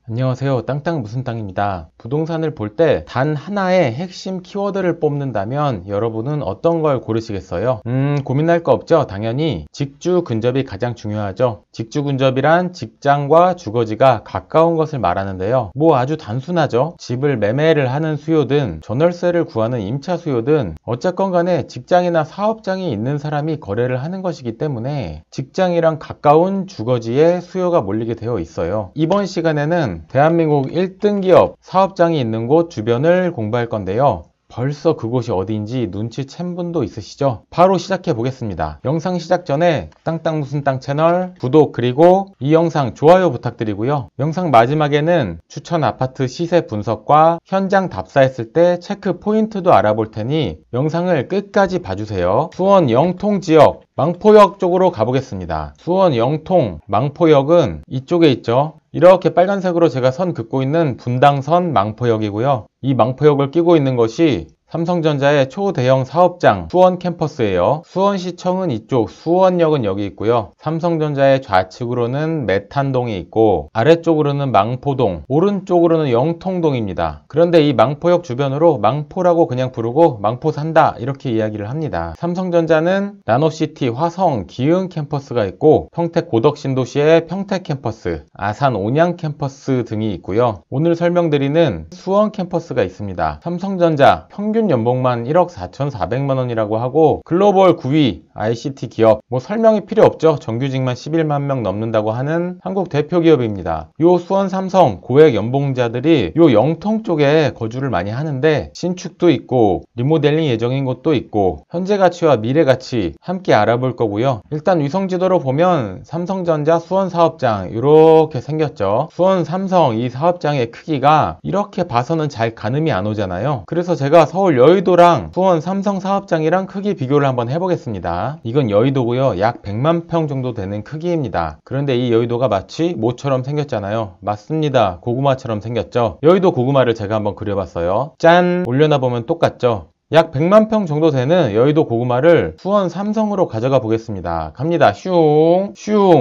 안녕하세요. 땅땅 무슨 땅입니다. 부동산을 볼 때 단 하나의 핵심 키워드를 뽑는다면 여러분은 어떤 걸 고르시겠어요? 고민할 거 없죠? 당연히 직주 근접이 가장 중요하죠. 직주 근접이란 직장과 주거지가 가까운 것을 말하는데요. 뭐 아주 단순하죠. 집을 매매를 하는 수요든 전월세를 구하는 임차 수요든 어쨌건 간에 직장이나 사업장이 있는 사람이 거래를 하는 것이기 때문에 직장이랑 가까운 주거지에 수요가 몰리게 되어 있어요. 이번 시간에는 대한민국 1등 기업 사업장이 있는 곳 주변을 공부할 건데요. 벌써 그곳이 어디인지 눈치챈 분도 있으시죠? 바로 시작해 보겠습니다. 영상 시작 전에 땅땅 무슨 땅 채널 구독 그리고 이 영상 좋아요 부탁드리고요. 영상 마지막에는 추천 아파트 시세 분석과 현장 답사했을 때 체크 포인트도 알아볼 테니 영상을 끝까지 봐주세요. 수원 영통 지역 망포역 쪽으로 가보겠습니다. 수원 영통 망포역은 이쪽에 있죠. 이렇게 빨간색으로 제가 선 긋고 있는 분당선 망포역이고요. 이 망포역을 끼고 있는 것이 삼성전자의 초대형 사업장 수원 캠퍼스예요. 수원시청은 이쪽, 수원역은 여기 있고요. 삼성전자의 좌측으로는 메탄동이 있고 아래쪽으로는 망포동, 오른쪽으로는 영통동입니다. 그런데 이 망포역 주변으로 망포라고 그냥 부르고 망포 산다 이렇게 이야기를 합니다. 삼성전자는 나노시티, 화성, 기흥 캠퍼스가 있고 평택 고덕신도시의 평택 캠퍼스, 아산 온양 캠퍼스 등이 있고요. 오늘 설명드리는 수원 캠퍼스가 있습니다. 삼성전자 평균 연봉만 1억 4,400만 원이라고 하고 글로벌 9위 ICT 기업, 뭐 설명이 필요 없죠. 정규직만 11만 명 넘는다고 하는 한국 대표 기업입니다. 요 수원 삼성 고액 연봉자들이 요 영통 쪽에 거주를 많이 하는데 신축도 있고 리모델링 예정인 곳도 있고 현재 가치와 미래 가치 함께 알아볼 거고요. 일단 위성지도로 보면 삼성전자 수원 사업장 이렇게 생겼죠. 수원 삼성 이 사업장의 크기가 이렇게 봐서는 잘 가늠이 안 오잖아요. 그래서 제가 서울 여의도랑 수원 삼성 사업장이랑 크기 비교를 한번 해보겠습니다. 이건 여의도고요. 약 100만 평 정도 되는 크기입니다. 그런데 이 여의도가 마치 뭐처럼 생겼잖아요. 맞습니다. 고구마처럼 생겼죠. 여의도 고구마를 제가 한번 그려봤어요. 짠! 올려놔 보면 똑같죠. 약 100만 평 정도 되는 여의도 고구마를 수원 삼성으로 가져가 보겠습니다. 갑니다. 슝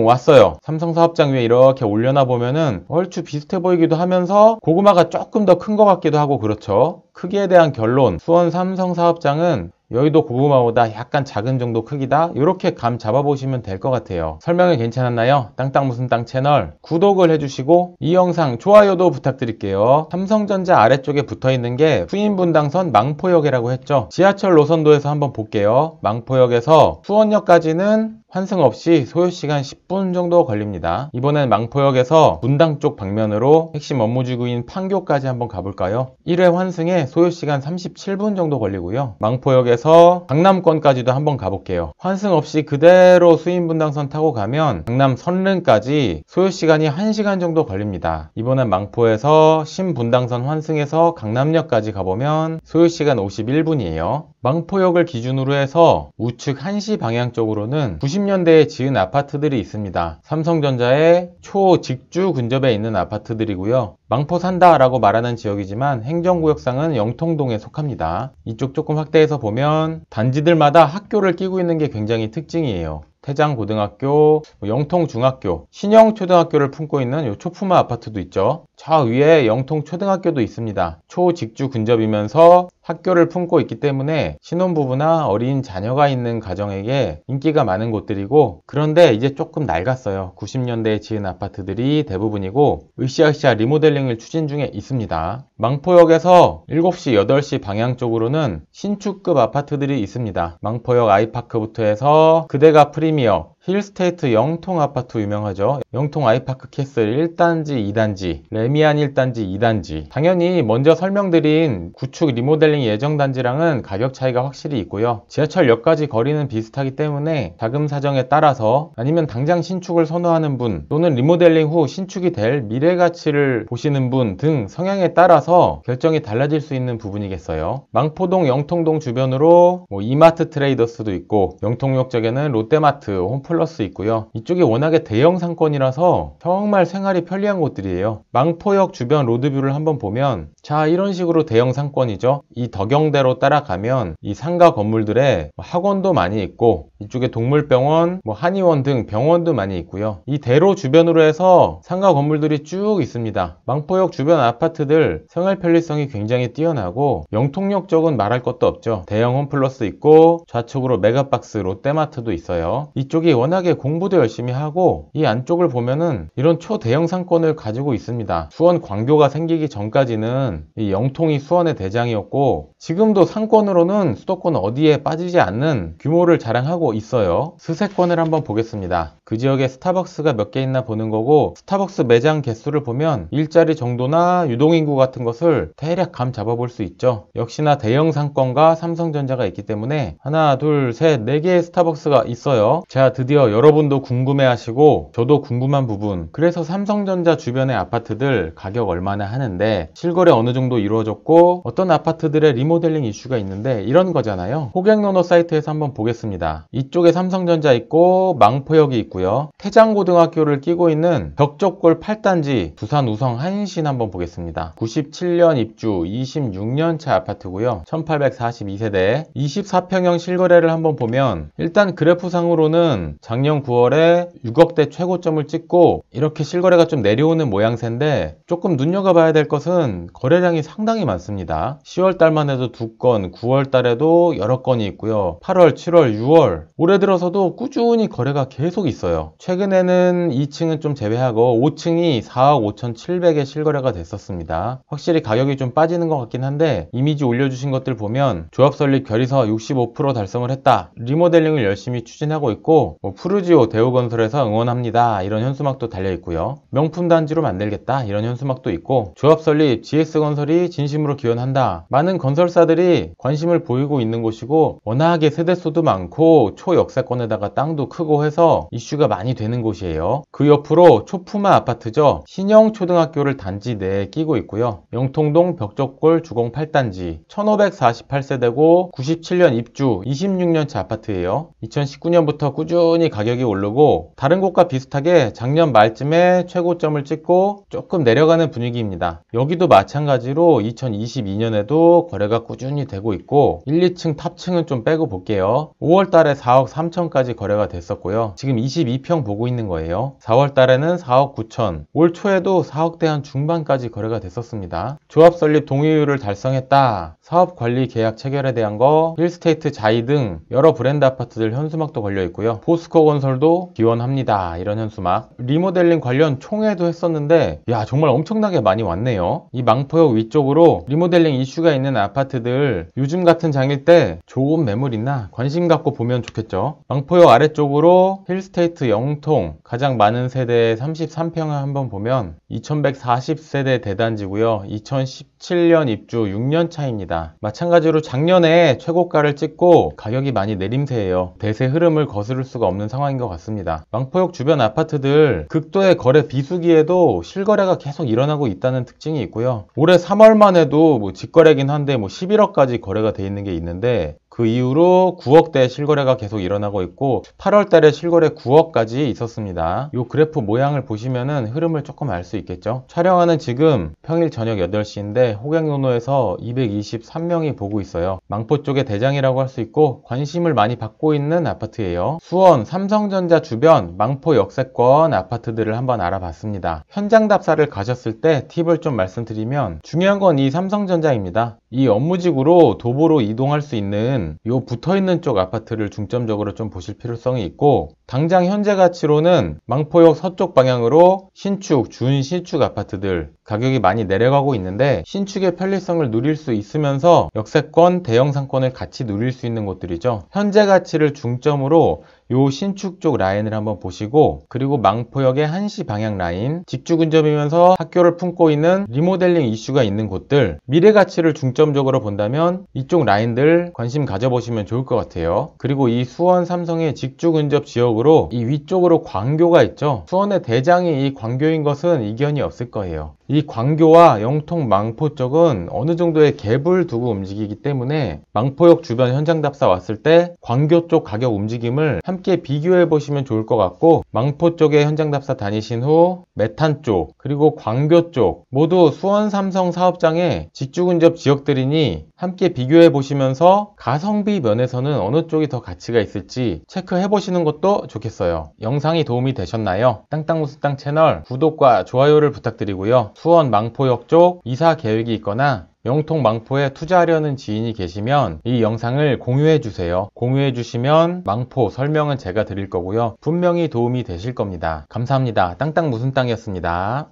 왔어요. 삼성 사업장 위에 이렇게 올려놔 보면은 얼추 비슷해 보이기도 하면서 고구마가 조금 더 큰 것 같기도 하고 그렇죠. 크기에 대한 결론, 수원 삼성 사업장은 여의도 고구마보다 약간 작은 정도 크기다. 이렇게 감 잡아보시면 될 것 같아요. 설명이 괜찮았나요? 땅땅 무슨 땅 채널 구독을 해주시고 이 영상 좋아요도 부탁드릴게요. 삼성전자 아래쪽에 붙어있는 게 수인분당선 망포역이라고 했죠. 지하철 노선도에서 한번 볼게요. 망포역에서 수원역까지는 환승 없이 소요시간 10분 정도 걸립니다. 이번엔 망포역에서 분당 쪽 방면으로 핵심 업무지구인 판교까지 한번 가볼까요? 1회 환승에 소요시간 37분 정도 걸리고요. 망포역에서 강남권까지도 한번 가볼게요. 환승 없이 그대로 수인분당선 타고 가면 강남 선릉까지 소요시간이 1시간 정도 걸립니다. 이번엔 망포에서 신분당선 환승해서 강남역까지 가보면 소요시간 51분이에요. 망포역을 기준으로 해서 우측 1시 방향 쪽으로는 90년대에 지은 아파트들이 있습니다. 삼성전자의 초직주 근접에 있는 아파트들이고요. 망포 산다 라고 말하는 지역이지만 행정구역상은 영통동에 속합니다. 이쪽 조금 확대해서 보면 단지들마다 학교를 끼고 있는 게 굉장히 특징이에요. 태장고등학교, 영통중학교, 신영초등학교를 품고 있는 요 초품화 아파트도 있죠. 저 위에 영통초등학교도 있습니다. 초직주 근접이면서 학교를 품고 있기 때문에 신혼부부나 어린 자녀가 있는 가정에게 인기가 많은 곳들이고, 그런데 이제 조금 낡았어요. 90년대에 지은 아파트들이 대부분이고 으쌰으쌰 리모델링을 추진 중에 있습니다. 망포역에서 7시, 8시 방향 쪽으로는 신축급 아파트들이 있습니다. 망포역 아이파크부터 해서 그대가 프리미어, 힐스테이트 영통 아파트 유명하죠. 영통 아이파크 캐슬 1단지, 2단지, 레미안 1단지, 2단지. 당연히 먼저 설명드린 구축 리모델링 예정 단지랑은 가격 차이가 확실히 있고요. 지하철역까지 거리는 비슷하기 때문에 자금 사정에 따라서 아니면 당장 신축을 선호하는 분 또는 리모델링 후 신축이 될 미래 가치를 보시는 분 등 성향에 따라서 결정이 달라질 수 있는 부분이겠어요. 망포동, 영통동 주변으로 이마트 트레이더스도 있고 영통역 쪽에는 롯데마트, 홈플 플러스 있고요. 이쪽이 워낙에 대형 상권이라서 정말 생활이 편리한 곳들이에요. 망포역 주변 로드뷰를 한번 보면, 자, 이런 식으로 대형 상권이죠. 이 덕영대로 따라가면 이 상가 건물들에 학원도 많이 있고, 이쪽에 동물병원, 한의원 등 병원도 많이 있고요. 이 대로 주변으로 해서 상가 건물들이 쭉 있습니다. 망포역 주변 아파트들 생활 편리성이 굉장히 뛰어나고, 영통역 쪽은 말할 것도 없죠. 대형 홈플러스 있고, 좌측으로 메가박스 롯데마트도 있어요. 이쪽이 워낙에 공부도 열심히 하고, 이 안쪽을 보면은 이런 초대형 상권을 가지고 있습니다. 수원 광교가 생기기 전까지는 이 영통이 수원의 대장이었고, 지금도 상권으로는 수도권 어디에 빠지지 않는 규모를 자랑하고 있어요. 스세권을 한번 보겠습니다. 그 지역에 스타벅스가 몇 개 있나 보는 거고, 스타벅스 매장 개수를 보면 일자리 정도나 유동인구 같은 것을 대략 감 잡아볼 수 있죠. 역시나 대형 상권과 삼성전자가 있기 때문에 하나, 둘, 셋, 네 개의 스타벅스가 있어요. 자, 드디어 여러분도 궁금해하시고 저도 궁금한 부분, 그래서 삼성전자 주변의 아파트들 가격 얼마나 하는데, 실거래 어느 정도 이루어졌고, 어떤 아파트들의 리모델링 이슈가 있는데, 이런 거잖아요. 호갱노노 사이트에서 한번 보겠습니다. 이쪽에 삼성전자 있고 망포역이 있고요. 태장고등학교를 끼고 있는 벽족골 8단지 부산 우성 한신 한번 보겠습니다. 97년 입주 26년차 아파트고요. 1842세대 24평형 실거래를 한번 보면, 일단 그래프상으로는 작년 9월에 6억대 최고점을 찍고 이렇게 실거래가 좀 내려오는 모양새인데, 조금 눈여겨봐야 될 것은 거래량이 상당히 많습니다. 10월 달만 해도 2건, 9월 달에도 여러 건이 있고요. 8월, 7월, 6월 올해 들어서도 꾸준히 거래가 계속 있어요. 최근에는 2층은 좀 제외하고 5층이 4억 5,700에 실거래가 됐었습니다. 확실히 가격이 좀 빠지는 것 같긴 한데, 이미지 올려주신 것들 보면 조합 설립 결의서 65% 달성을 했다, 리모델링을 열심히 추진하고 있고, 푸르지오 대우건설에서 응원합니다, 이런 현수막도 달려있고요. 명품 단지로 만들겠다, 이런 현수막도 있고, 조합 설립 GS건설이 진심으로 기원한다, 많은 건설사들이 관심을 보이고 있는 곳이고, 워낙에 세대수도 많고 초역세권에다가 땅도 크고 해서 이슈가 많이 되는 곳이에요. 그 옆으로 초품화 아파트죠. 신영초등학교를 단지 내에 끼고 있고요. 영통동 벽족골 주공 8단지 1548세대고 97년 입주 26년차 아파트예요. 2019년부터 꾸준히 가격이 오르고, 다른 곳과 비슷하게 작년 말쯤에 최고점을 찍고 조금 내려가는 분위기입니다. 여기도 마찬가지로 2022년에도 거래가 꾸준히 되고 있고, 1, 2층 탑층은 좀 빼고 볼게요. 5월 달에 4억 3천까지 거래가 됐었고요. 지금 22평 보고 있는 거예요. 4월 달에는 4억 9천, 올 초에도 4억대 한 중반까지 거래가 됐었습니다. 조합 설립 동의율을 달성했다, 사업 관리 계약 체결에 대한 거, 힐스테이트 자이 등 여러 브랜드 아파트들 현수막도 걸려 있고요. 포스코 건설도 기원합니다, 이런 현수막. 리모델링 관련 총회도 했었는데, 야, 정말 엄청나게 많이 왔네요. 이 망포역 위쪽으로 리모델링 이슈가 있는 아파트들 요즘 같은 장일 때 좋은 매물 있나 관심 갖고 보면 좋겠죠. 망포역 아래쪽으로 힐스테이트 영통 가장 많은 세대의 33평을 한번 보면 2140세대 대단지고요. 2017년 입주 6년 차입니다. 마찬가지로 작년에 최고가를 찍고 가격이 많이 내림세예요. 대세 흐름을 거스를 수가 없는 상황인 것 같습니다. 망포역 주변 아파트들 극도의 거래 비수기에도 실거래가 계속 일어나고 있다는 특징이 있고요. 올해 3월만 해도 직거래긴 한데 11억까지 거래가 돼 있는 게 있는데, 그 이후로 9억대 실거래가 계속 일어나고 있고, 8월 달에 실거래 9억까지 있었습니다. 이 그래프 모양을 보시면은 흐름을 조금 알 수 있겠죠. 촬영하는 지금 평일 저녁 8시인데 호갱노노에서 223명이 보고 있어요. 망포 쪽의 대장이라고 할 수 있고 관심을 많이 받고 있는 아파트예요. 수원 삼성전자 주변 망포 역세권 아파트들을 한번 알아봤습니다. 현장 답사를 가셨을 때 팁을 좀 말씀드리면, 중요한 건 이 삼성전자입니다. 이 업무직으로 도보로 이동할 수 있는 요 붙어있는 쪽 아파트를 중점적으로 좀 보실 필요성이 있고, 당장 현재 가치로는 망포역 서쪽 방향으로 신축, 준신축 아파트들 가격이 많이 내려가고 있는데, 신축의 편리성을 누릴 수 있으면서 역세권, 대형 상권을 같이 누릴 수 있는 곳들이죠. 현재 가치를 중점으로 요 신축 쪽 라인을 한번 보시고, 그리고 망포역의 한시 방향 라인, 직주 근접이면서 학교를 품고 있는 리모델링 이슈가 있는 곳들, 미래 가치를 중점적으로 본다면 이쪽 라인들 관심 가져보시면 좋을 것 같아요. 그리고 이 수원 삼성의 직주 근접 지역으로 이 위쪽으로 광교가 있죠. 수원의 대장이 이 광교인 것은 이견이 없을 거예요. 이 광교와 영통 망포 쪽은 어느 정도의 갭을 두고 움직이기 때문에 망포역 주변 현장 답사 왔을 때 광교 쪽 가격 움직임을 함께 비교해 보시면 좋을 것 같고, 망포 쪽에 현장 답사 다니신 후 메탄 쪽 그리고 광교 쪽 모두 수원 삼성 사업장의 직주 근접 지역들이니 함께 비교해 보시면서 가성비 면에서는 어느 쪽이 더 가치가 있을지 체크해 보시는 것도 좋겠어요. 영상이 도움이 되셨나요? 땅땅무슨땅 채널 구독과 좋아요를 부탁드리고요. 수원 망포역 쪽 이사 계획이 있거나 영통 망포에 투자하려는 지인이 계시면 이 영상을 공유해 주세요. 공유해 주시면 망포 설명은 제가 드릴 거고요. 분명히 도움이 되실 겁니다. 감사합니다. 땅땅무슨땅이었습니다.